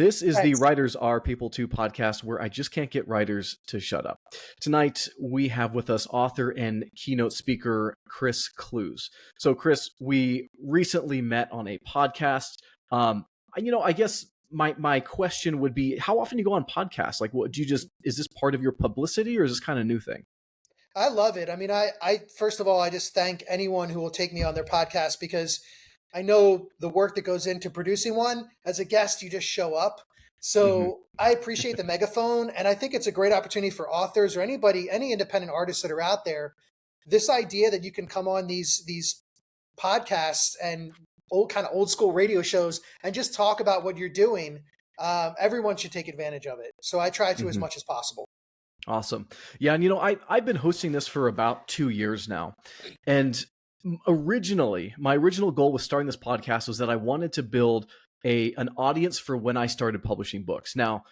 This is the Thanks. Writers Are People Too podcast where I just can't get writers to shut up. Tonight, we have with us author and keynote speaker, Chris Clews. So, Chris, we recently met on a podcast. I guess my question would be, how often do you go on podcasts? Like, what do you is this part of your publicity or is this kind of new thing? I love it. I mean, I first of all, I just thank anyone who will take me on their podcast because I know the work that goes into producing one. As a guest, you just show up. Mm-hmm. So I appreciate the megaphone. And I think it's a great opportunity for authors or anybody, any independent artists that are out there. This idea that you can come on these podcasts and old school radio shows and just talk about what you're doing. Everyone should take advantage of it. So I try to as Mm-hmm. much as possible. Awesome. Yeah. And, I've been hosting this for about 2 years now. And my original goal with starting this podcast was that I wanted to build an audience for when I started publishing books. Now,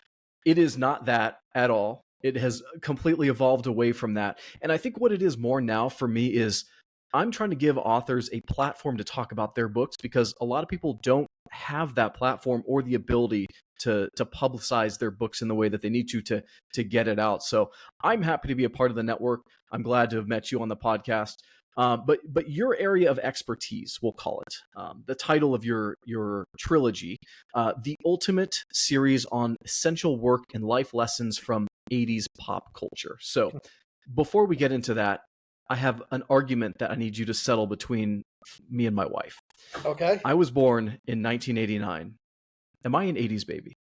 it is not that at all. It has completely evolved away from that. And I think what it is more now for me is I'm trying to give authors a platform to talk about their books because a lot of people don't have that platform or the ability to publicize their books in the way that they need to get it out. So I'm happy to be a part of the network. I'm glad to have met you on the podcast. But your area of expertise, we'll call it, the title of your trilogy, the ultimate series on essential work and life lessons from 80s pop culture. So before we get into that, I have an argument that I need you to settle between me and my wife. Okay. I was born in 1989. Am I an 80s baby?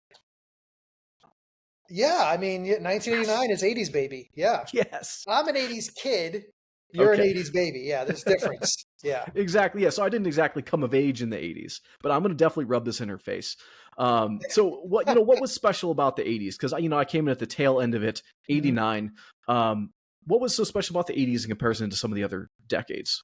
Yeah, I mean, 1989 is 80s baby. Yeah. Yes. I'm an 80s kid. You're an 80s baby. Yeah, there's a difference. Yeah. Exactly. Yeah. So I didn't exactly come of age in the 80s, but I'm going to definitely rub this in her face. So what was special about the 80s? Because I came in at the tail end of it, 89. What was so special about the 80s in comparison to some of the other decades?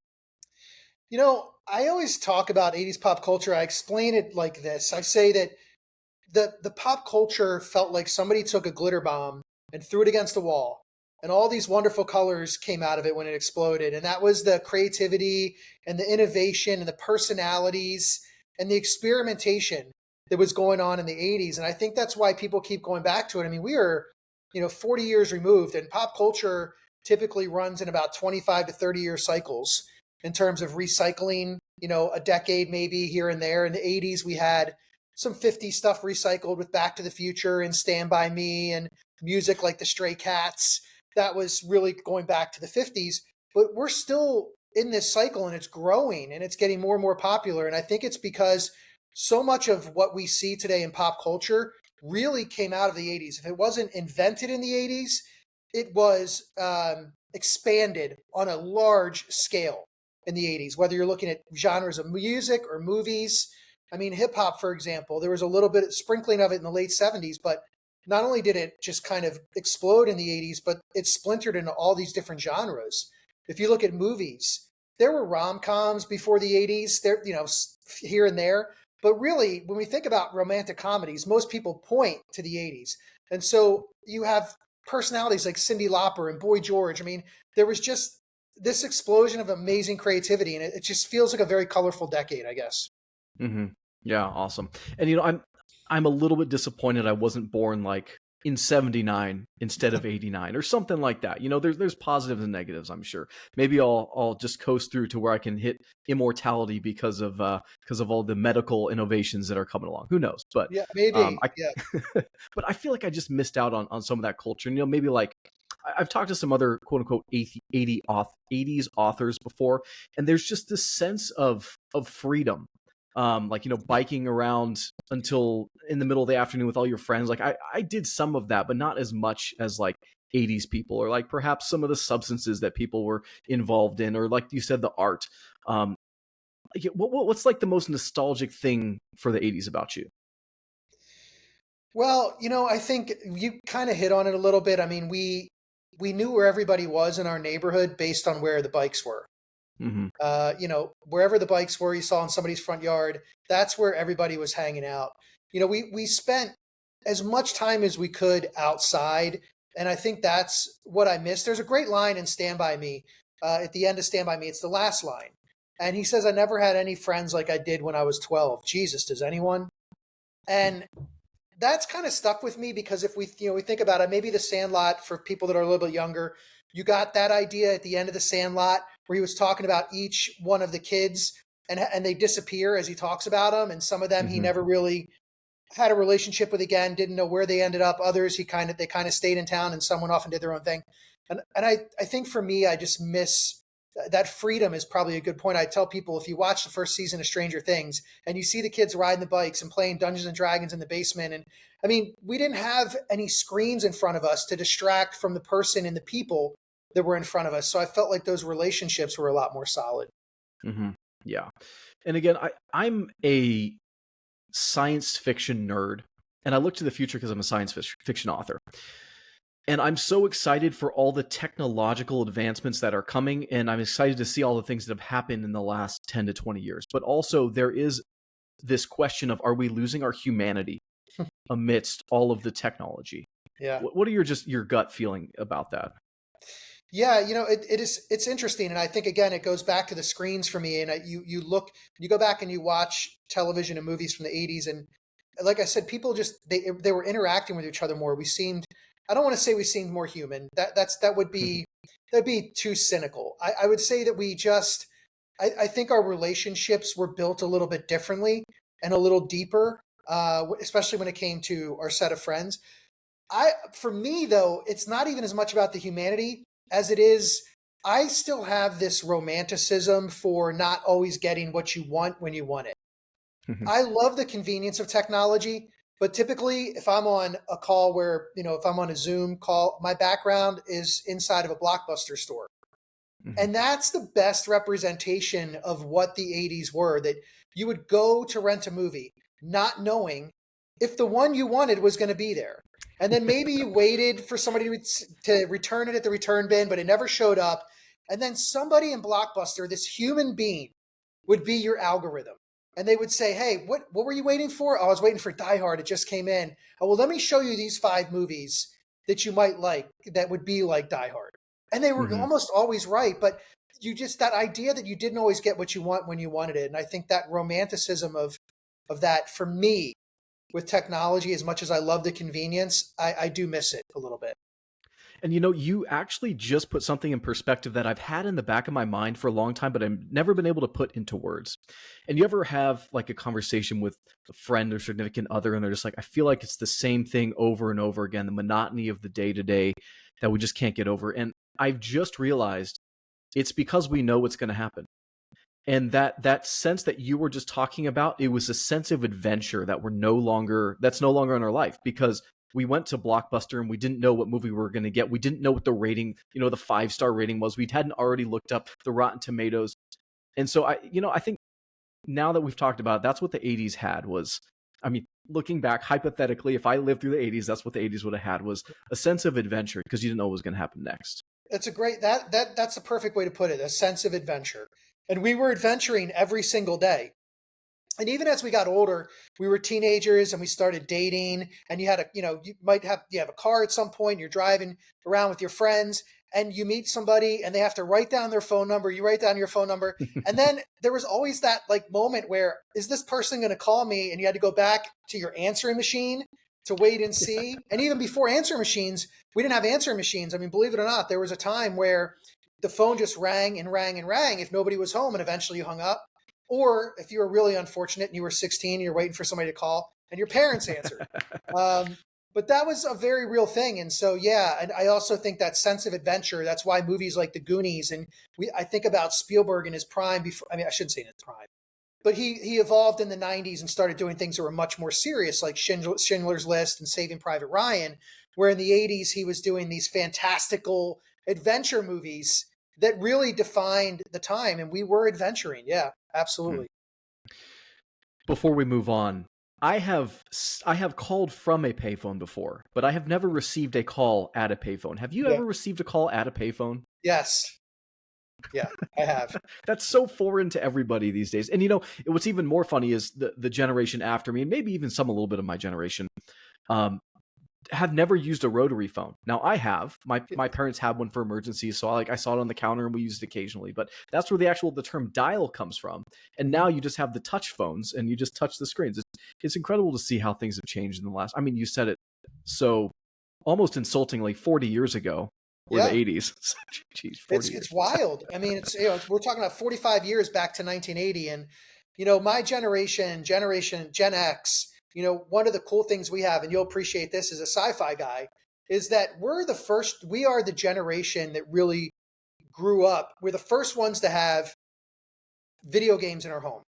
I always talk about 80s pop culture. I explain it like this. I say that the pop culture felt like somebody took a glitter bomb and threw it against the wall. And all these wonderful colors came out of it when it exploded. And that was the creativity and the innovation and the personalities and the experimentation that was going on in the 80s. And I think that's why people keep going back to it. I mean, we are, 40 years removed, and pop culture typically runs in about 25 to 30-year cycles in terms of recycling, a decade maybe here and there. In the 80s, we had some 50s stuff recycled with Back to the Future and Stand By Me and music like the Stray Cats. That was really going back to the 50s. But we're still in this cycle, and it's growing and it's getting more and more popular. And I think it's because so much of what we see today in pop culture really came out of the 80s. If it wasn't invented in the 80s, it was expanded on a large scale in the 80s, whether you're looking at genres of music or movies. I mean, hip hop, for example, there was a little bit of sprinkling of it in the late 70s, but not only did it just kind of explode in the 80s, but it splintered into all these different genres. If you look at movies, there were rom-coms before the 80s, there, here and there. But really, when we think about romantic comedies, most people point to the 80s. And so you have personalities like Cyndi Lauper and Boy George. I mean, there was just this explosion of amazing creativity, and it just feels like a very colorful decade, I guess. Mm-hmm. Yeah, awesome. And I'm a little bit disappointed I wasn't born like in 79 instead of 89 or something like that. There's positives and negatives, I'm sure. Maybe I'll just coast through to where I can hit immortality because of all the medical innovations that are coming along. Who knows? But yeah, maybe. But I feel like I just missed out on some of that culture. Maybe like I've talked to some other quote unquote 80s authors before, and there's just this sense of freedom. Biking around until in the middle of the afternoon with all your friends. Like I did some of that, but not as much as like 80s people, or like perhaps some of the substances that people were involved in, or like you said, the art. What's like the most nostalgic thing for the 80s about you? Well, I think you kind of hit on it a little bit. I mean, we knew where everybody was in our neighborhood based on where the bikes were. Mm-hmm. Wherever the bikes were, you saw in somebody's front yard, that's where everybody was hanging out. We spent as much time as we could outside. And I think that's what I missed. There's a great line in Stand By Me. At the end of Stand By Me, it's the last line. And he says, I never had any friends like I did when I was 12. Jesus, does anyone? And that's kind of stuck with me because if we think about it, maybe The Sandlot for people that are a little bit younger, you got that idea at the end of The Sandlot where he was talking about each one of the kids and they disappear as he talks about them, and some of them he Hmm. never really had a relationship with again, didn't know where they ended up. Others they kind of stayed in town and some went off and did their own thing. And I think for me, I just miss that freedom is probably a good point. I tell people if you watch the first season of Stranger Things and you see the kids riding the bikes and playing Dungeons and Dragons in the basement, and I mean, we didn't have any screens in front of us to distract from the person and the people that were in front of us. So I felt like those relationships were a lot more solid. Hmm. Yeah. And again, I'm a science fiction nerd, and I look to the future because I'm a science fiction author. And I'm so excited for all the technological advancements that are coming, and I'm excited to see all the things that have happened in the last 10 to 20 years. But also, there is this question of, are we losing our humanity amidst all of the technology? Yeah. What are your gut feeling about that? Yeah, it's interesting, and I think again it goes back to the screens for me. And you go back and you watch television and movies from the '80s, and like I said, people just they were interacting with each other more. We seemed, I don't want to say we seemed more human. That would be too cynical. I would say that I think our relationships were built a little bit differently and a little deeper, especially when it came to our set of friends. For me though, it's not even as much about the humanity as it is. I still have this romanticism for not always getting what you want when you want it. I love the convenience of technology, but typically if I'm on a call where, if I'm on a Zoom call, my background is inside of a Blockbuster store. And that's the best representation of what the '80s were, that you would go to rent a movie not knowing if the one you wanted was going to be there. And then maybe you waited for somebody to return it at the return bin, but it never showed up. And then somebody in Blockbuster, this human being, would be your algorithm. And they would say, hey, what were you waiting for? Oh, I was waiting for Die Hard. It just came in. Oh, well, let me show you these 5 movies that you might like that would be like Die Hard. And they were Hmm. almost always right. But that idea that you didn't always get what you want when you wanted it. And I think that romanticism of that for me with technology, as much as I love the convenience, I do miss it a little bit. And you actually just put something in perspective that I've had in the back of my mind for a long time, but I've never been able to put into words. And you ever have like a conversation with a friend or significant other, and they're just like, I feel like it's the same thing over and over again, the monotony of the day to day that we just can't get over. And I've just realized it's because we know what's going to happen. And that sense that you were just talking about, it was a sense of adventure that that's no longer in our life, because we went to Blockbuster and we didn't know what movie we were going to get. We didn't know what the rating, the 5-star rating was. We hadn't already looked up the Rotten Tomatoes. And so I think now that we've talked about it, that's what the '80s had was, I mean, looking back hypothetically, if I lived through the '80s, that's what the '80s would have had, was a sense of adventure, because you didn't know what was going to happen next. It's a great that's a perfect way to put it, a sense of adventure. And we were adventuring every single day. And even as we got older, we were teenagers and we started dating, and you have a car at some point, you're driving around with your friends and you meet somebody and they have to write down their phone number, you write down your phone number. And then there was always that like moment where, is this person going to call me? And you had to go back to your answering machine to wait and see. And even before answering machines, we didn't have answering machines. I mean, believe it or not, there was a time where the phone just rang and rang and rang if nobody was home, and eventually you hung up. Or if you were really unfortunate and you were 16 and you're waiting for somebody to call and your parents answered. But that was a very real thing. And so, yeah, and I also think that sense of adventure, that's why movies like The Goonies, and I think about Spielberg in his prime before, I mean, I shouldn't say in his prime, but he evolved in the '90s and started doing things that were much more serious, like Schindler's List and Saving Private Ryan, where in the '80s he was doing these fantastical adventure movies that really defined the time, and we were adventuring. Yeah, absolutely. Before we move on, I have called from a payphone before, but I have never received a call at a payphone. Have you Yeah. ever received a call at a payphone? Yes. Yeah, I have. That's so foreign to everybody these days. And what's even more funny is the generation after me, and maybe even a little bit of my generation. have never used a rotary phone. Now I have. My parents had one for emergencies, so I saw it on the counter and we used it occasionally. But that's where the term dial comes from. And now you just have the touch phones and you just touch the screens. It's incredible to see how things have changed in the last. I mean, you said it so almost insultingly 40 years ago, or the Yeah. 80s. Jeez, 40 years. It's wild. I mean, we're talking about 45 years back to 1980, and my generation, Gen X. One of the cool things we have, and you'll appreciate this as a sci-fi guy, is that we are the generation that really grew up. We're the first ones to have video games in our home.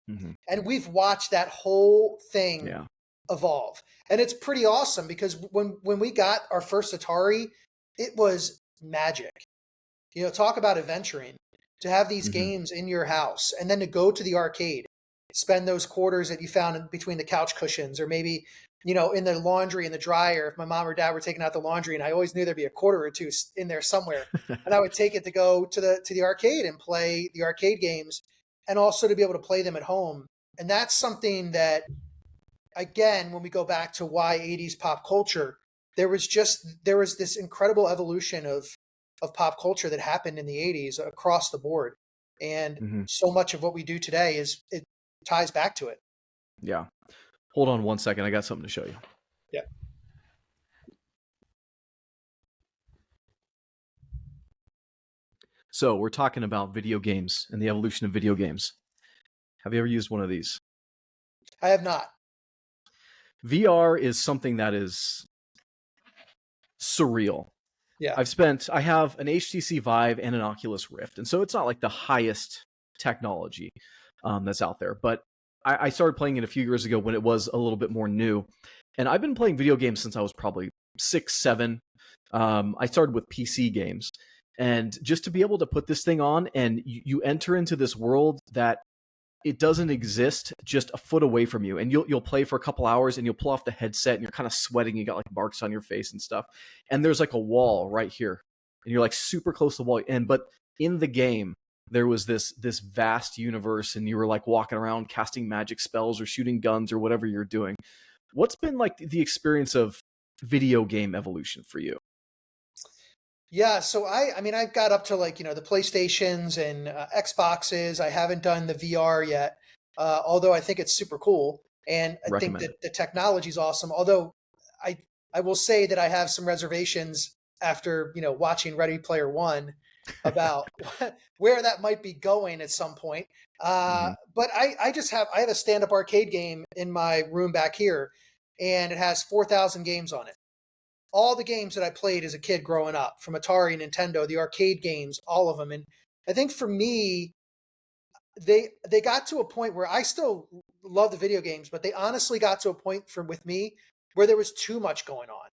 Mm-hmm. And we've watched that whole thing Yeah. evolve. And it's pretty awesome because when we got our first Atari, it was magic. Talk about adventuring, to have these Mm-hmm. games in your house and then to go to the arcade, spend those quarters that you found in between the couch cushions, or maybe, in the laundry and the dryer. If my mom or dad were taking out the laundry, and I always knew there'd be a quarter or two in there somewhere, and I would take it to go to the arcade and play the arcade games, and also to be able to play them at home. And that's something that, again, when we go back to why 80s pop culture, there was this incredible evolution of pop culture that happened in the 80s across the board. And Mm-hmm. so much of what we do today it ties back to it. Yeah. Hold on one second. I got something to show you. Yeah. So we're talking about video games and the evolution of video games. Have you ever used one of these? I have not. VR is something that is surreal. Yeah. I have an HTC Vive and an Oculus Rift, and so it's not like the highest technology that's out there. But I started playing it a few years ago when it was a little bit more new, and I've been playing video games since I was probably 6, 7. I started with PC games, and just to be able to put this thing on and you enter into this world that it doesn't exist just a foot away from you, and you'll play for a couple hours and you'll pull off the headset and you're kind of sweating, you got like marks on your face and stuff, and there's like a wall right here and you're like super close to the wall, but in the game there was this vast universe and you were like walking around casting magic spells or shooting guns or whatever you're doing. What's been like the experience of video game evolution for you? Yeah, so I mean, I've got up to, like, the PlayStations and Xboxes. I haven't done the VR yet, although I think it's super cool, and I think Recommend that it. the technology is awesome. Although I I will say that I have some reservations after watching Ready Player One about where that might be going at some point. Mm-hmm. But I have a stand up arcade game in my room back here, and it has 4,000 games on it. All the games that I played as a kid growing up, from Atari, Nintendo, the arcade games, all of them. And I think for me, they got to a point where I still love the video games, but they honestly got to a point with me where there was too much going on.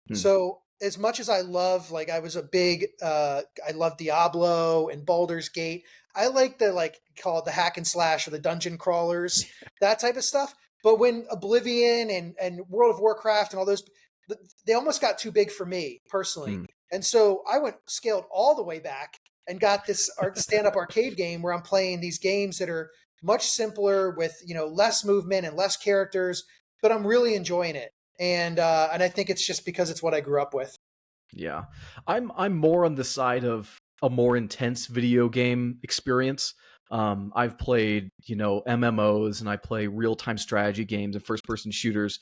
Hmm. So as much as I love, like, I was a big, I love Diablo and Baldur's Gate. I like the, like, call it the hack and slash or the dungeon crawlers, that type of stuff. But when Oblivion and World of Warcraft and all those, they almost got too big for me personally. Hmm. And so I scaled all the way back and got this stand-up arcade game where I'm playing these games that are much simpler with, less movement and less characters, but I'm really enjoying it. And I think it's just because it's what I grew up with. Yeah. I'm more on the side of a more intense video game experience. I've played, MMOs, and I play real-time strategy games and first-person shooters.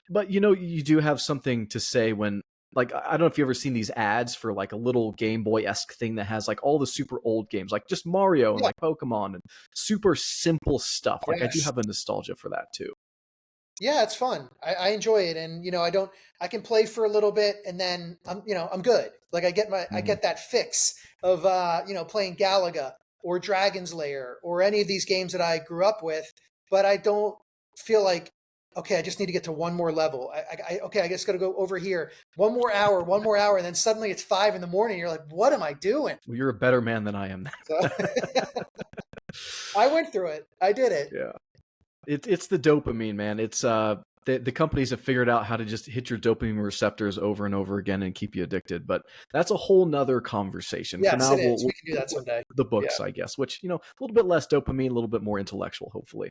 But you do have something to say when, like, I don't know if you've ever seen these ads for like a little Game Boy-esque thing that has like all the super old games, like just Mario and Yeah. like Pokemon and super simple stuff. Like, I do Yes. have a nostalgia for that too. Yeah, it's fun. I enjoy it. And, I can play for a little bit and then I'm good. Like, I Mhm. get that fix of, playing Galaga or Dragon's Lair or any of these games that I grew up with, but I don't feel like, okay, I just need to get to one more level. Okay, I just got to go over here. One more hour. And then suddenly it's 5 in the morning. You're like, what am I doing? Well, you're a better man than I am. So I went through it. I did it. Yeah. It's the dopamine, man. It's the companies have figured out how to just hit your dopamine receptors over and over again and keep you addicted. But that's a whole nother conversation. For Yes, now, it is. we'll We can do that someday. the Yeah. books, I guess, which, a little bit less dopamine, a little bit more intellectual, hopefully.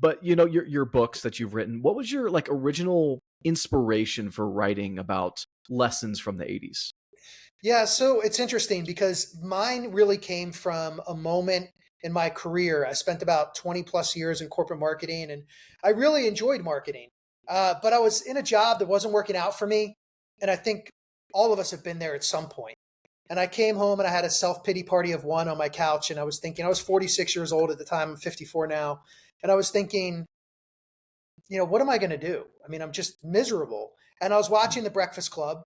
But your books that you've written, what was your like original inspiration for writing about lessons from the 80s? Yeah, so it's interesting because mine really came from a moment in my career. I spent about 20 plus years in corporate marketing and I really enjoyed marketing. But I was in a job that wasn't working out for me. And I think all of us have been there at some point. And I came home and I had a self pity party of one on my couch. And I was thinking, I was 46 years old at the time, I'm 54 now. And I was thinking, what am I going to do? I mean, I'm just miserable. And I was watching The Breakfast Club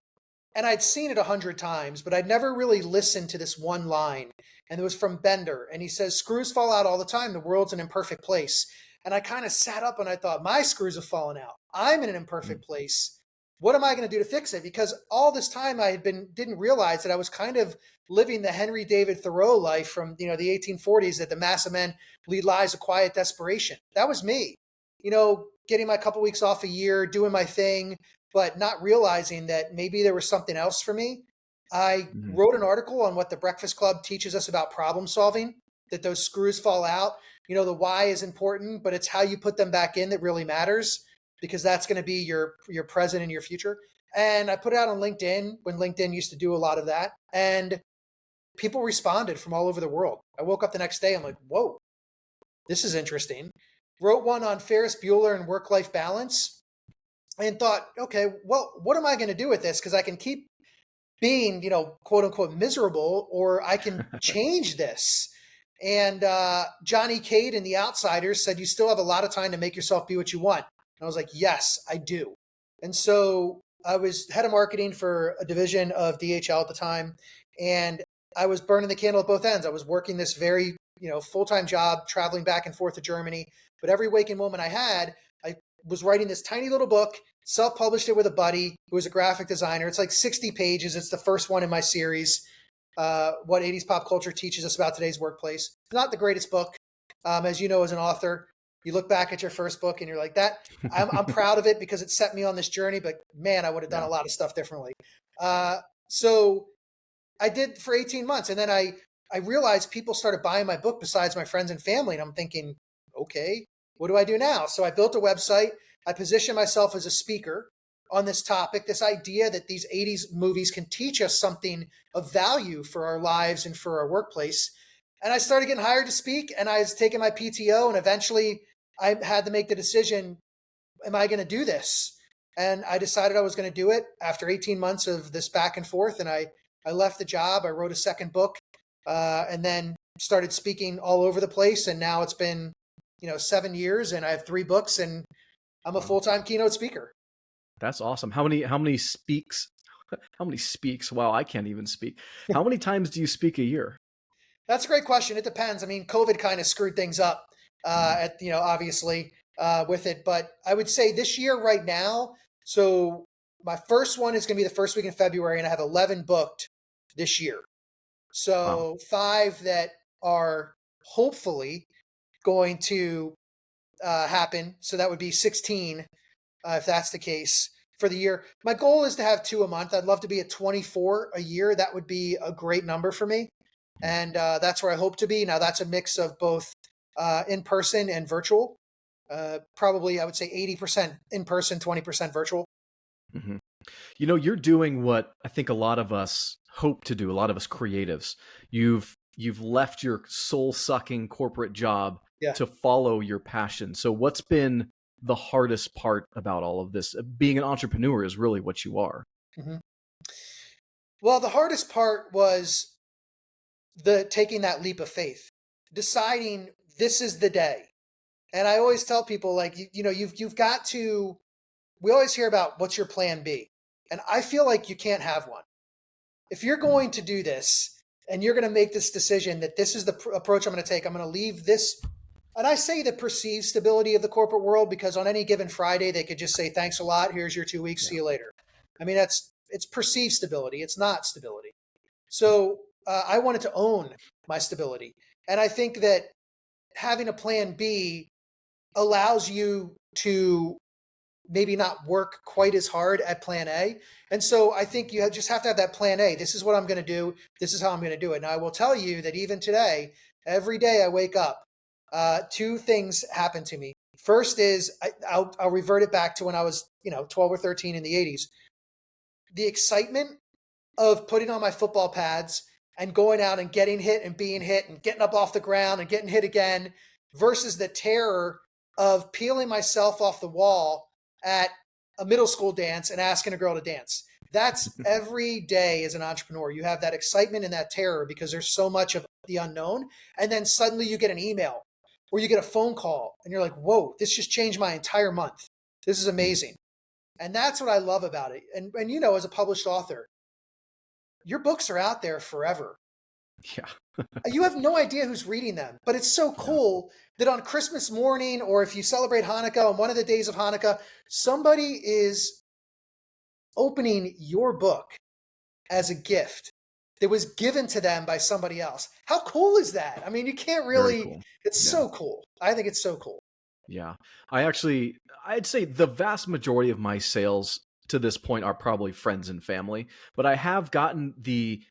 and I'd seen it 100 times, but I'd never really listened to this one line. And it was from Bender. And he says, screws fall out all the time. The world's an imperfect place. And I kind of sat up and I thought, my screws have fallen out. I'm in an imperfect place. What am I going to do to fix it? Because all this time didn't realize that I was kind of living the Henry David Thoreau life from, the 1840s, that the mass of men lead lives of quiet desperation. That was me, getting my couple weeks off a year, doing my thing, but not realizing that maybe there was something else for me. I Mhm. wrote an article on what the Breakfast Club teaches us about problem solving, that those screws fall out. The why is important, but it's how you put them back in that really matters, because that's going to be your present and your future. And I put it out on LinkedIn when LinkedIn used to do a lot of that. And people responded from all over the world. I woke up the next day, I'm like, whoa, this is interesting. Wrote one on Ferris Bueller and work-life balance and thought, okay, well, what am I going to do with this? Because I can keep being, quote unquote, miserable, or I can change this. And Johnny Cade in The Outsiders said, you still have a lot of time to make yourself be what you want. And I was like, yes, I do. And so I was head of marketing for a division of DHL at the time. And I was burning the candle at both ends. I was working this very, full-time job, traveling back and forth to Germany. But every waking moment I had, I was writing this tiny little book, self-published it with a buddy who was a graphic designer. It's like 60 pages. It's the first one in my series, What 80s Pop Culture Teaches Us About Today's Workplace. It's not the greatest book. As you know, as an author, you look back at your first book and you're like, I'm proud of it because it set me on this journey, but man, I would have done Yeah. a lot of stuff differently. So I did for 18 months. And then I realized people started buying my book besides my friends and family. And I'm thinking, okay, what do I do now? So I built a website. I positioned myself as a speaker on this topic, this idea that these 80s movies can teach us something of value for our lives and for our workplace. And I started getting hired to speak, and I was taking my PTO, and eventually I had to make the decision, am I going to do this? And I decided I was going to do it after 18 months of this back and forth. And I left the job. I wrote a second book, and then started speaking all over the place. And now it's been, 7 years, and I have 3 books, and I'm a Wow. full-time keynote speaker. That's awesome. How many speaks? How many speaks? Wow, I can't even speak. How many times do you speak a year? That's a great question. It depends. I mean, COVID kind of screwed things up, Mhm. obviously, with it. But I would say this year right now, so my first one is going to be the first week in February, and I have 11 booked this year. Wow. So 5 that are hopefully going to happen. So that would be 16, if that's the case for the year. My goal is to have 2 a month. I'd love to be at 24 a year. That would be a great number for me. And that's where I hope to be. Now, that's a mix of both in person and virtual. Probably, I would say 80% in person, 20% virtual. Mhm. You're doing what I think a lot of us hope to do, a lot of us creatives. You've left your soul-sucking corporate job Yeah. to follow your passion. So what's been the hardest part about all of this? Being an entrepreneur is really what you are. hmm Well, the hardest part was the taking that leap of faith, deciding this is the day. And I always tell people, like, you've got to. We always hear about what's your plan B, and I feel like you can't have one. If you're Mhm. going to do this and you're going to make this decision that this is the approach I'm going to take, I'm going to leave this. And I say the perceived stability of the corporate world because on any given Friday, they could just say, thanks a lot. Here's your 2 weeks. Yeah. See you later. I mean, it's perceived stability. It's not stability. So I wanted to own my stability. And I think that having a plan B allows you to maybe not work quite as hard at plan A. And so I think you just have to have that plan A. This is what I'm going to do. This is how I'm going to do it. Now, I will tell you that even today, every day I wake up, 2 things happen to me. First is I'll revert it back to when I was 12 or 13 in the 80s. The excitement of putting on my football pads and going out and getting hit and being hit and getting up off the ground and getting hit again versus the terror of peeling myself off the wall at a middle school dance and asking a girl to dance. That's every day as an entrepreneur. You have that excitement and that terror because there's so much of the unknown. And then suddenly you get an email or you get a phone call and you're like, whoa, this just changed my entire month. This is amazing. And that's what I love about it. And as a published author, your books are out there forever. Yeah. You have no idea who's reading them, but it's so cool that on Christmas morning, or if you celebrate Hanukkah on one of the days of Hanukkah, somebody is opening your book as a gift that was given to them by somebody else. How cool is that? I mean, you can't really, Cool. it's so cool. I think it's so cool. Yeah. I'd say the vast majority of my sales to this point are probably friends and family, but I have gotten the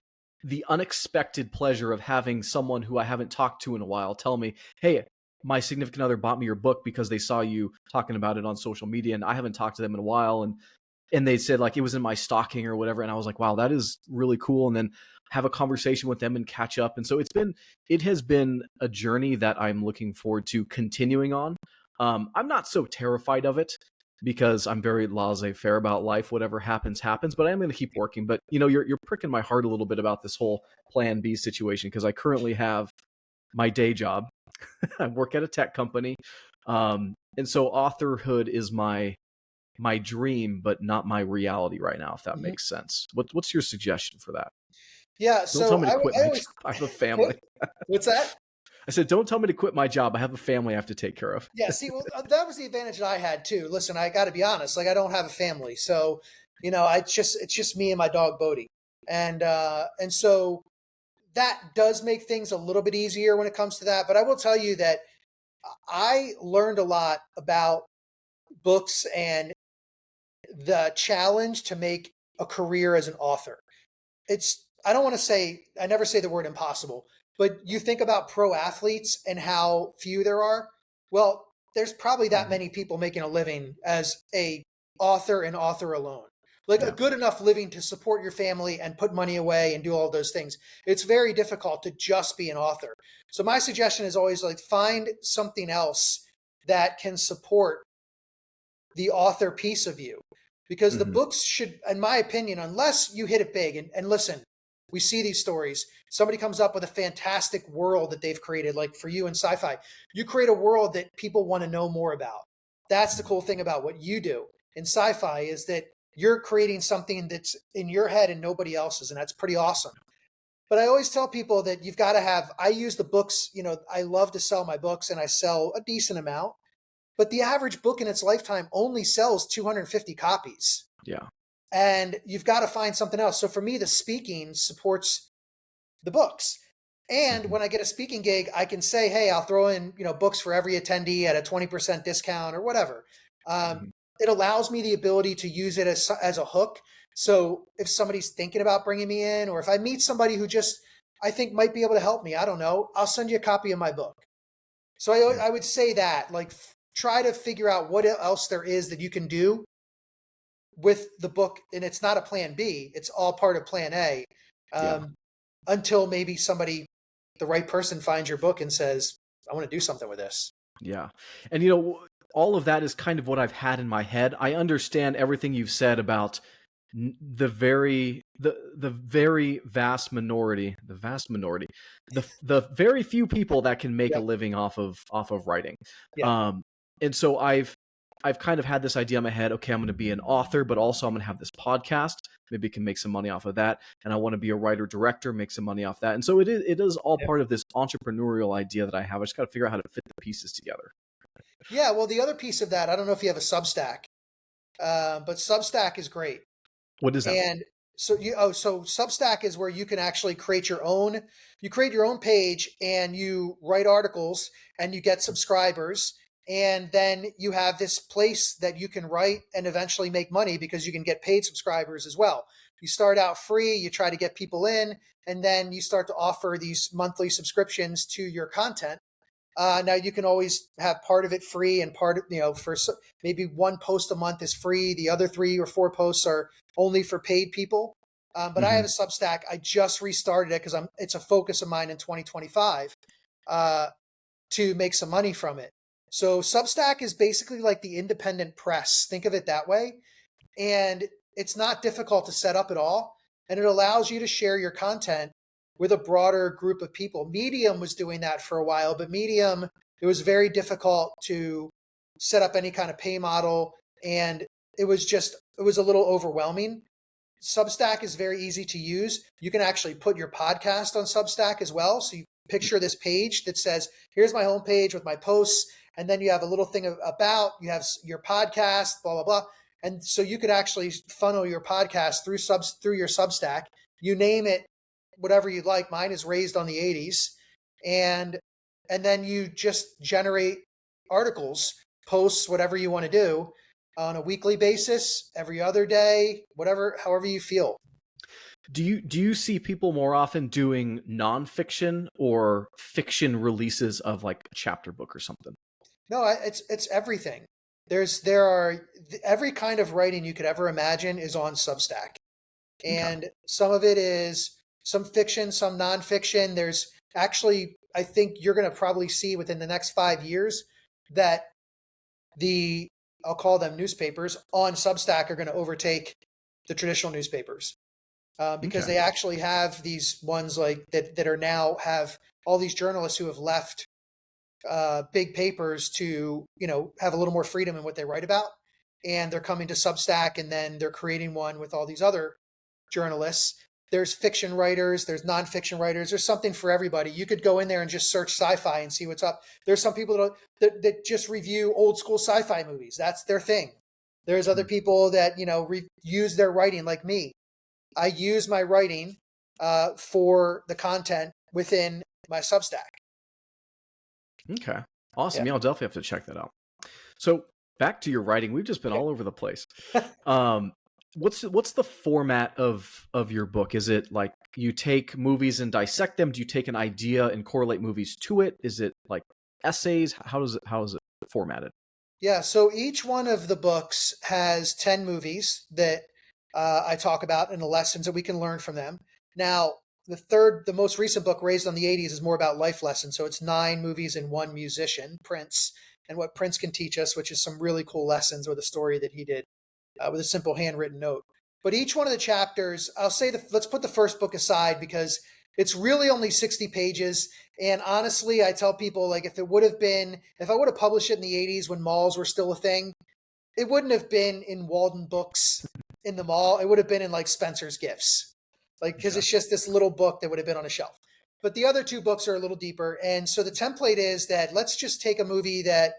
unexpected pleasure of having someone who I haven't talked to in a while tell me, "Hey, my significant other bought me your book because they saw you talking about it on social media and I haven't talked to them in a while." And they said like it was in my stocking or whatever. And I was like, wow, that is really cool. And then have a conversation with them and catch up. And so it has been a journey that I'm looking forward to continuing on. I'm not so terrified of it because I'm very laissez-faire about life. Whatever happens, happens. But I'm going to keep working. But you're pricking my heart a little bit about this whole Plan B situation because I currently have my day job. I work at a tech company, and so authorhood is my dream, but not my reality right now. If that makes sense. What's your suggestion for that? Yeah. Don't So tell me to quit I my always, job. I have a family. what's that? I said, don't tell me to quit my job. I have a family I have to take care of. Yeah, see, well, that was the advantage that I had too. Listen, I got to be honest, like I don't have a family, so it's just me and my dog Bodie, and so that does make things a little bit easier when it comes to that. But I will tell you that I learned a lot about books and the challenge to make a career as an author. I don't want to say, I never say the word impossible, but you think about pro athletes and how few there are. Well, there's probably that many people making a living as a author and author alone. Like a good enough living to support your family and put money away and do all those things. It's very difficult to just be an author. So my suggestion is always like find something else that can support the author piece of you. Because the books should, in my opinion, unless you hit it big, and listen, we see these stories. Somebody comes up with a fantastic world that they've created, like for you in sci-fi. You create a world that people want to know more about. That's the cool thing about what you do in sci-fi is that you're creating something that's in your head and nobody else's, and that's pretty awesome. But I always tell people that you've got to I use the books, I love to sell my books and I sell a decent amount, but the average book in its lifetime only sells 250 copies. Yeah. And you've got to find something else. So for me, the speaking supports the books. And when I get a speaking gig, I can say, hey, I'll throw in, books for every attendee at a 20% discount or whatever. It allows me the ability to use it as a hook. So if somebody's thinking about bringing me in, or if I meet somebody who just, I think might be able to help me, I don't know, I'll send you a copy of my book. So I would say that, like, try to figure out what else there is that you can do with the book. And it's not a plan B, it's all part of plan A. Until maybe the right person finds your book and says, I want to do something with this. Yeah. And all of that is kind of what I've had in my head. I understand everything you've said about the very vast minority, the very few people that can make a living off of writing. And so I've kind of had this idea in my head, okay, I'm going to be an author, but also I'm going to have this podcast. Maybe I can make some money off of that. And I want to be a writer director, make some money off that. And so it is all part of this entrepreneurial idea that I have. I just got to figure out how to fit the pieces together. Yeah. Well, the other piece of that, I don't know if you have a Substack, but Substack is great. What is that? And so Substack is where you can actually create your own page and you write articles and you get subscribers. And then you have this place that you can write and eventually make money because you can get paid subscribers as well. You start out free, you try to get people in, and then you start to offer these monthly subscriptions to your content. Now you can always have part of it free and part of, maybe one post a month is free. The other 3 or 4 posts are only for paid people. But I have Hmm. a Substack. I just restarted it because it's a focus of mine in 2025 uh, to make some money from it. So Substack is basically like the independent press. Think of it that way. And it's not difficult to set up at all. And it allows you to share your content with a broader group of people. Medium was doing that for a while, but Medium, it was very difficult to set up any kind of pay model. And it was a little overwhelming. Substack is very easy to use. You can actually put your podcast on Substack as well. So you picture this page that says, here's my homepage with my posts. And then you have a little thing about, you have your podcast, blah, blah, blah. And so you could actually funnel your podcast through your Substack. You name it whatever you'd like. Mine is Raised on the 80s. And then you just generate articles, posts, whatever you want to do on a weekly basis, every other day, however you feel. Do you see people more often doing nonfiction or fiction releases of like a chapter book or something? No, it's everything. There are every kind of writing you could ever imagine is on Substack. Okay. And some of it is some fiction, some nonfiction. There's actually, I think you're going to probably see within the next 5 years that the, I'll call them newspapers on Substack are going to overtake the traditional newspapers because Okay. they actually have these ones like that are now have all these journalists who have left big papers to, have a little more freedom in what they write about. And they're coming to Substack and then they're creating one with all these other journalists. There's fiction writers, there's nonfiction writers, there's something for everybody. You could go in there and just search sci-fi and see what's up. There's some people that just review old school sci-fi movies. That's their thing. There's other people that, use their writing like me. I use my writing for the content within my Substack. Okay. Awesome. Yeah. Yeah, I'll definitely have to check that out. So back to your writing. We've just been all over the place. Um, what's the format of your book? Is it like you take movies and dissect them? Do you take an idea and correlate movies to it? Is it like essays? How is it formatted? Yeah, so each one of the books has 10 movies that I talk about and the lessons that we can learn from them. Now, the most recent book, Raised on the 80s, is more about life lessons. So it's 9 movies and one musician, Prince, and what Prince can teach us, which is some really cool lessons with a story that he did with a simple handwritten note. But each one of the chapters, let's put the first book aside because it's really only 60 pages. And honestly, I tell people, like, if I would have published it in the 80s when malls were still a thing, it wouldn't have been in Walden Books in the mall. It would have been in like Spencer's Gifts, like, because Okay. it's just this little book that would have been on a shelf. But the other 2 books are a little deeper. And so the template is that let's just take a movie that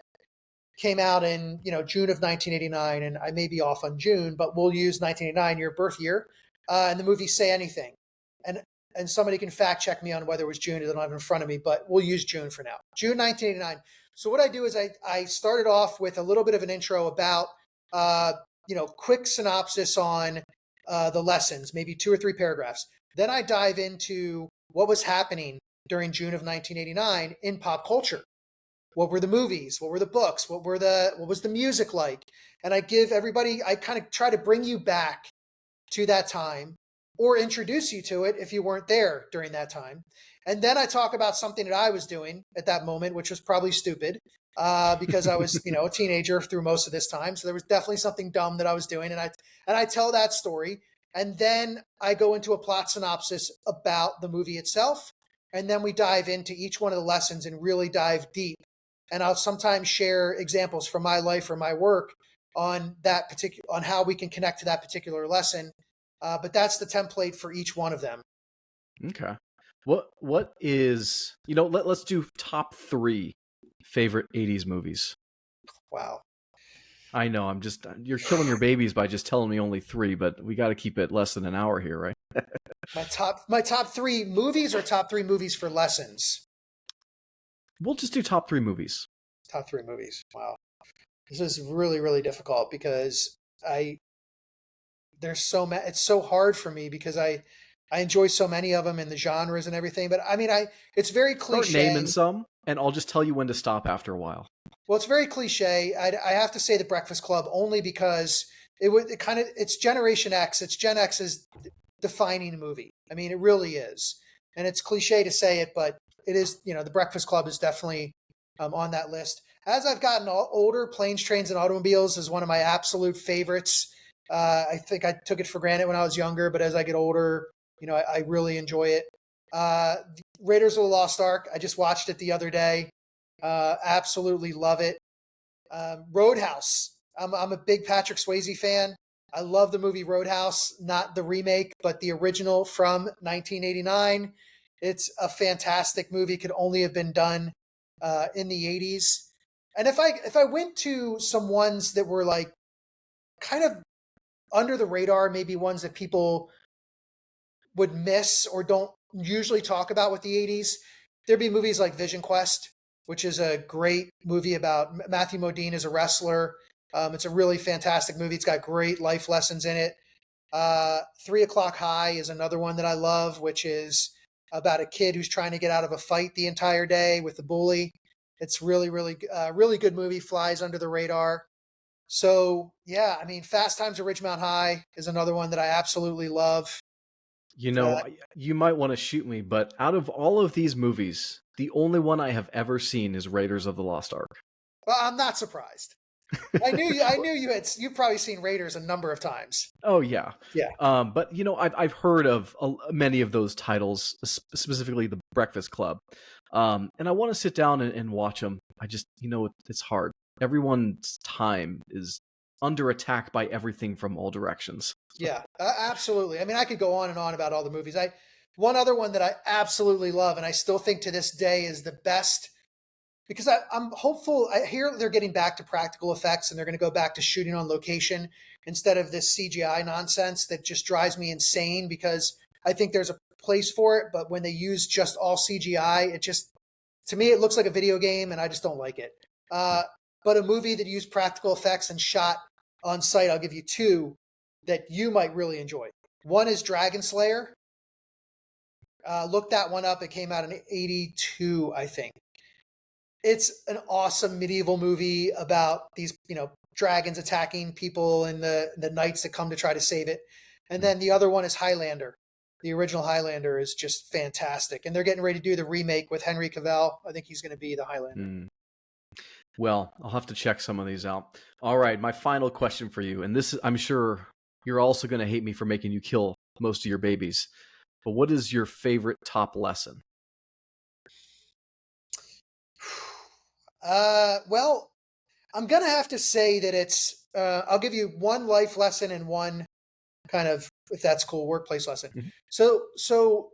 came out in, June of 1989, and I may be off on June, but we'll use 1989, your birth year, and the movie Say Anything. And somebody can fact check me on whether it was June. They don't have it in front of me, but we'll use June for now. June 1989. So what I do is I started off with a little bit of an intro about, quick synopsis on the lessons, maybe 2 or 3 paragraphs. Then I dive into what was happening during June of 1989 in pop culture. What were the movies? What were the books? What was the music like? And I kind of try to bring you back to that time or introduce you to it if you weren't there during that time. And then I talk about something that I was doing at that moment, which was probably stupid because I was, a teenager through most of this time. So there was definitely something dumb that I was doing. And I tell that story. And then I go into a plot synopsis about the movie itself. And then we dive into each one of the lessons and really dive deep. And I'll sometimes share examples from my life or my work on on how we can connect to that particular lesson. But that's the template for each one of them. Okay. What is, let's do top 3 favorite 80s movies. Wow. I know you're killing your babies by just telling me only 3, but we got to keep it less than an hour here, right? My top 3 movies or top 3 movies for lessons? We'll just do top 3 movies. Top 3 movies. Wow. This is really, really difficult because there's it's so hard for me because I I enjoy so many of them in the genres and everything. But I mean, it's very Start naming cliche. some, and I'll just tell you when to stop after a while. Well, it's very cliche. I have to say The Breakfast Club only because it's Generation X. It's Gen X's defining movie. I mean, it really is. And it's cliche to say it, but it is, The Breakfast Club is definitely on that list. As I've gotten older, Planes, Trains, and Automobiles is one of my absolute favorites. I think I took it for granted when I was younger, but as I get older, I really enjoy it. Raiders of the Lost Ark, I just watched it the other day. Absolutely love it. Roadhouse, I'm a big Patrick Swayze fan. I love the movie Roadhouse, not the remake, but the original from 1989. It's a fantastic movie. Could only have been done in the 80s. And if I went to some ones that were like kind of under the radar, maybe ones that people would miss or don't usually talk about with the 80s, there'd be movies like Vision Quest, which is a great movie about Matthew Modine as a wrestler. It's a really fantastic movie. It's got great life lessons in it. 3 O'Clock High is another one that I love, which is about a kid who's trying to get out of a fight the entire day with the bully. It's really, really, really good movie. Flies under the radar. So yeah, I mean, Fast Times at Ridgemount High is another one that I absolutely love. You might want to shoot me, but out of all of these movies, the only one I have ever seen is Raiders of the Lost Ark. Well, I'm not surprised. I knew you. I knew you've probably seen Raiders a number of times. Oh yeah, Yeah, but I've heard of many of those titles, specifically The Breakfast Club, and I want to sit down and watch them. I just it's hard. Everyone's time is under attack by everything from all directions. yeah, absolutely. I mean, I could go on and on about all the movies. One other one that I absolutely love, and I still think to this day is the best, because I'm hopeful. I hear they're getting back to practical effects and they're going to go back to shooting on location instead of this CGI nonsense that just drives me insane, because I think there's a place for it, but when they use just all CGI, to me, it looks like a video game and I just don't like it. But a movie that used practical effects and shot on site, I'll give you two that you might really enjoy. One is Dragon Slayer. Look that one up. It came out in 82, I think. It's an awesome medieval movie about these, dragons attacking people and the knights that come to try to save it. And then the other one is Highlander. The original Highlander is just fantastic. And they're getting ready to do the remake with Henry Cavill. I think he's going to be the Highlander. Well, I'll have to check some of these out. All right, my final question for you, and this, I'm sure you're also going to hate me for making you kill most of your babies, but what is your favorite top lesson? Well, I'm going to have to say that I'll give you one life lesson and one kind of, if that's cool, workplace lesson. Mm-hmm. So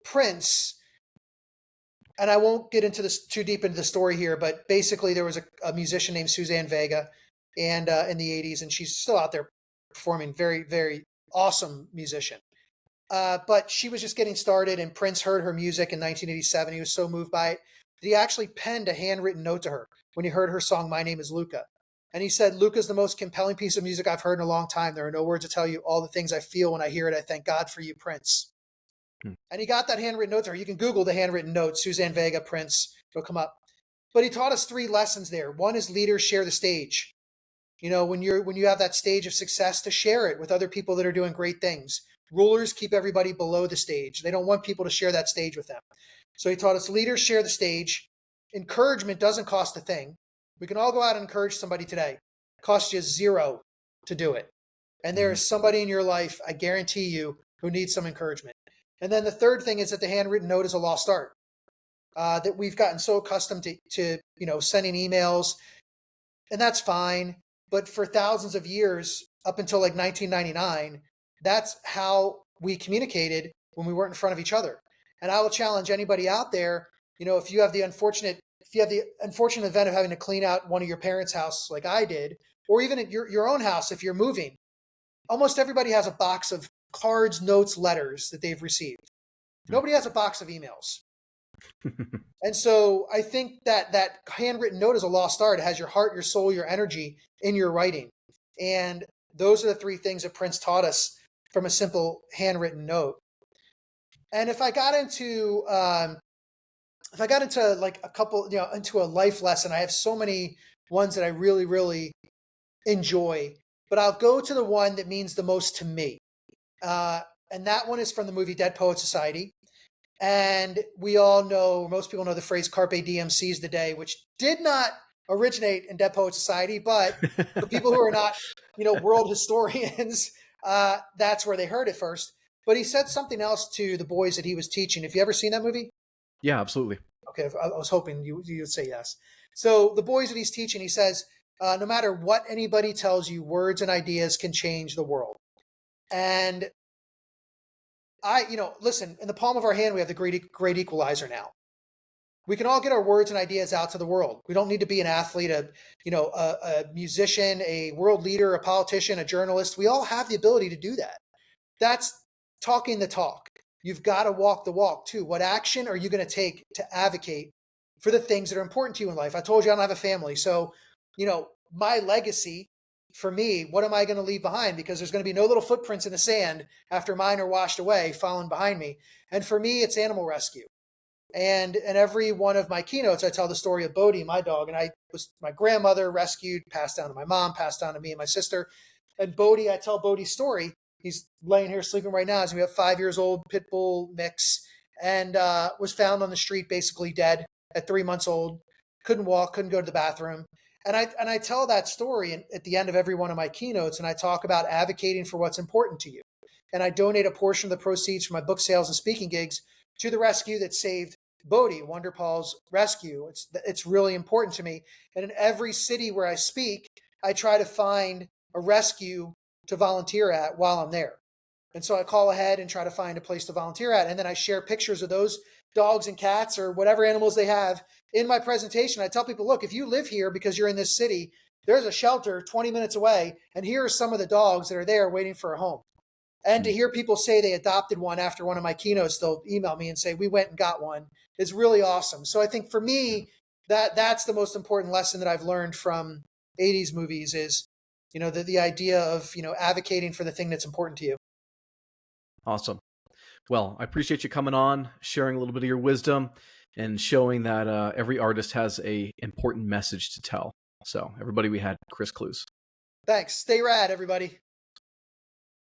Prince, and I won't get into this too deep into the story here, but basically there was a musician named Suzanne Vega, and in the 80s, and she's still out there performing, very, very awesome musician. But she was just getting started, and Prince heard her music in 1987. He was so moved by it that he actually penned a handwritten note to her when he heard her song, My Name is Luca. And he said, Luca's the most compelling piece of music I've heard in a long time. There are no words to tell you all the things I feel when I hear it. I thank God for you, Prince. And he got that handwritten note to her. You can Google the handwritten note, Suzanne Vega, Prince. It'll come up. But he taught us 3 lessons there. One is leaders share the stage. When you have that stage of success, to share it with other people that are doing great things. Rulers keep everybody below the stage. They don't want people to share that stage with them. So he taught us leaders share the stage. Encouragement doesn't cost a thing. We can all go out and encourage somebody today. It costs you 0 to do it. And there is somebody in your life, I guarantee you, who needs some encouragement. And then the third thing is that the handwritten note is a lost art. That we've gotten so accustomed to sending emails, and that's fine. But for thousands of years, up until like 1999, that's how we communicated when we weren't in front of each other. And I will challenge anybody out there, if you have the unfortunate event of having to clean out one of your parents' house like I did, or even at your own house if you're moving, almost everybody has a box of cards, notes, letters that they've received. Nobody has a box of emails. And so I think that handwritten note is a lost art. It has your heart, your soul, your energy in your writing. And those are the 3 things that Prince taught us from a simple handwritten note. And if I got into like a couple, into a life lesson, I have so many ones that I really, really enjoy, but I'll go to the one that means the most to me. Uh, and that one is from the movie Dead Poet Society. And we all know, most people know the phrase "Carpe Diem, seize the day," which did not originate in Dead Poet Society, but for people who are not, world historians, that's where they heard it first. But he said something else to the boys that he was teaching. Have you ever seen that movie? Yeah, absolutely. Okay, I was hoping you would say yes. So the boys that he's teaching, he says, no matter what anybody tells you, words and ideas can change the world. And listen, in the palm of our hand, we have the great equalizer now. We can all get our words and ideas out to the world. We don't need to be an athlete, a musician, a world leader, a politician, a journalist. We all have the ability to do that. That's talking the talk. You've got to walk the walk too. What action are you going to take to advocate for the things that are important to you in life? I told you I don't have a family. So, my legacy for me, what am I going to leave behind? Because there's going to be no little footprints in the sand after mine are washed away, falling behind me. And for me, it's animal rescue. And in every one of my keynotes, I tell the story of Bodhi, my dog. And my grandmother rescued, passed down to my mom, passed down to me and my sister. And Bodhi, I tell Bodhi's story. He's laying here sleeping right now. He's we have 5 years old pit bull mix, and was found on the street basically dead at 3 months old. Couldn't walk, couldn't go to the bathroom. And I tell that story at the end of every one of my keynotes, and I talk about advocating for what's important to you. And I donate a portion of the proceeds from my book sales and speaking gigs to the rescue that saved Bodhi, Wonderpal's rescue. It's really important to me. And in every city where I speak, I try to find a rescue to volunteer at while I'm there. And so I call ahead and try to find a place to volunteer at. And then I share pictures of those dogs and cats or whatever animals they have in my presentation. I tell people, look, if you live here because you're in this city, there's a shelter 20 minutes away. And here are some of the dogs that are there waiting for a home. And to hear people say they adopted one after one of my keynotes, they'll email me and say, we went and got one, is really awesome. So I think for me, that's the most important lesson that I've learned from 80s movies is, the idea of, advocating for the thing that's important to you. Awesome. Well, I appreciate you coming on, sharing a little bit of your wisdom, and showing that every artist has a important message to tell. So everybody, we had Chris Clews. Thanks. Stay rad, everybody.